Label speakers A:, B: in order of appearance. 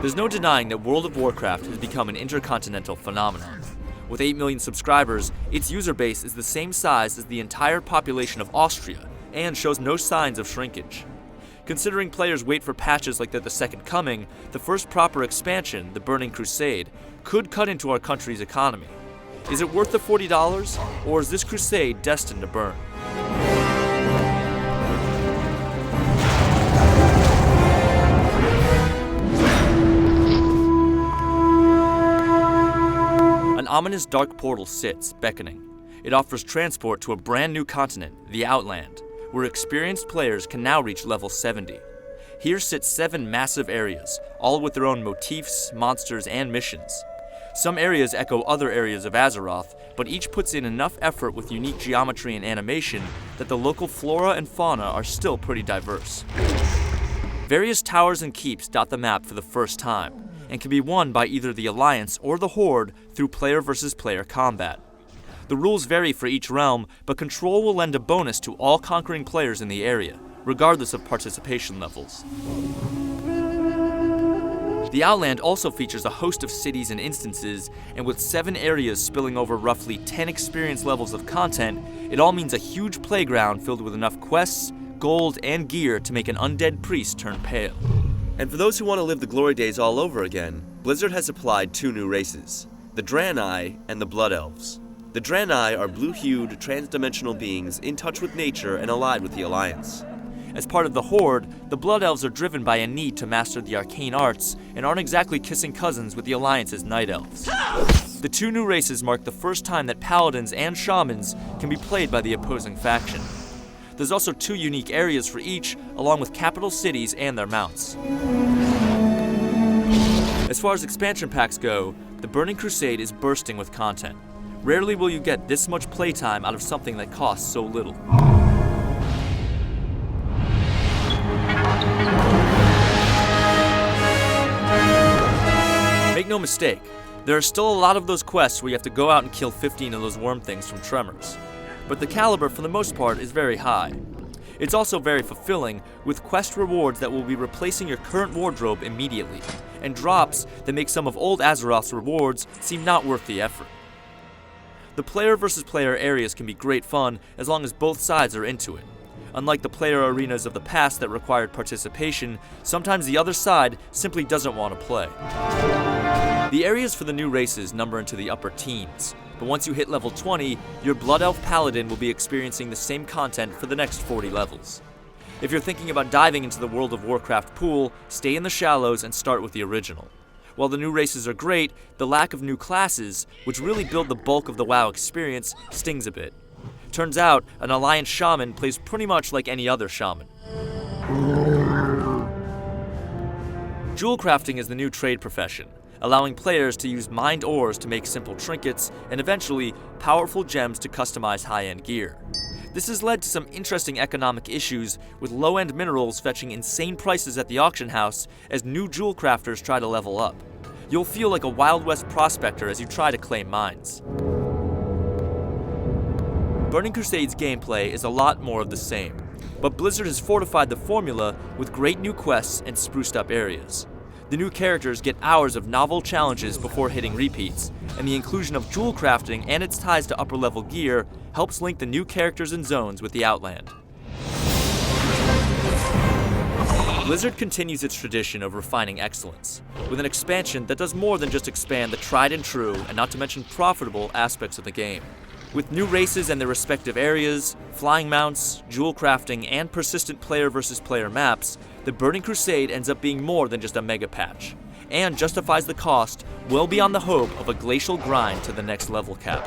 A: There's no denying that World of Warcraft has become an intercontinental phenomenon. With 8 million subscribers, its user base is the same size as the entire population of Austria and shows no signs of shrinkage. Considering players wait for patches like they're the Second Coming, the first proper expansion, the Burning Crusade, could cut into our country's economy. Is it worth the $40, or is this crusade destined to burn? An ominous dark portal sits, beckoning. It offers transport to a brand new continent, the Outland, where experienced players can now reach level 70. Here sit 7 massive areas, all with their own motifs, monsters, and missions. Some areas echo other areas of Azeroth, but each puts in enough effort with unique geometry and animation that the local flora and fauna are still pretty diverse. Various towers and keeps dot the map for the first time, and can be won by either the Alliance or the Horde through player versus player combat. The rules vary for each realm, but control will lend a bonus to all conquering players in the area, regardless of participation levels. The Outland also features a host of cities and instances, and with 7 areas spilling over roughly 10 experience levels of content, it all means a huge playground filled with enough quests, gold, and gear to make an undead priest turn pale. And for those who want to live the glory days all over again, Blizzard has supplied 2 new races, the Draenei and the Blood Elves. The Draenei are blue-hued, trans-dimensional beings in touch with nature and allied with the Alliance. As part of the Horde, the Blood Elves are driven by a need to master the arcane arts and aren't exactly kissing cousins with the Alliance's Night Elves. The 2 new races mark the first time that Paladins and Shamans can be played by the opposing faction. There's also 2 unique areas for each, along with capital cities and their mounts. As far as expansion packs go, the Burning Crusade is bursting with content. Rarely will you get this much playtime out of something that costs so little. Make no mistake, there are still a lot of those quests where you have to go out and kill 15 of those worm things from Tremors. But the caliber for the most part is very high. It's also very fulfilling, with quest rewards that will be replacing your current wardrobe immediately, and drops that make some of old Azeroth's rewards seem not worth the effort. The player versus player areas can be great fun as long as both sides are into it. Unlike the player arenas of the past that required participation, sometimes the other side simply doesn't want to play. The areas for the new races number into the upper teens, but once you hit level 20, your Blood Elf Paladin will be experiencing the same content for the next 40 levels. If you're thinking about diving into the World of Warcraft pool, stay in the shallows and start with the original. While the new races are great, the lack of new classes, which really build the bulk of the WoW experience, stings a bit. Turns out, an Alliance Shaman plays pretty much like any other Shaman. Jewel crafting is the new trade profession, allowing players to use mined ores to make simple trinkets and eventually powerful gems to customize high-end gear. This has led to some interesting economic issues, with low-end minerals fetching insane prices at the auction house as new jewel crafters try to level up. You'll feel like a Wild West prospector as you try to claim mines. Burning Crusade's gameplay is a lot more of the same, but Blizzard has fortified the formula with great new quests and spruced up areas. The new characters get hours of novel challenges before hitting repeats, and the inclusion of jewel crafting and its ties to upper-level gear helps link the new characters and zones with the Outland. Blizzard continues its tradition of refining excellence, with an expansion that does more than just expand the tried and true, and not to mention profitable, aspects of the game. With new races and their respective areas, flying mounts, jewel crafting, and persistent player versus player maps, the Burning Crusade ends up being more than just a mega patch, and justifies the cost well beyond the hope of a glacial grind to the next level cap.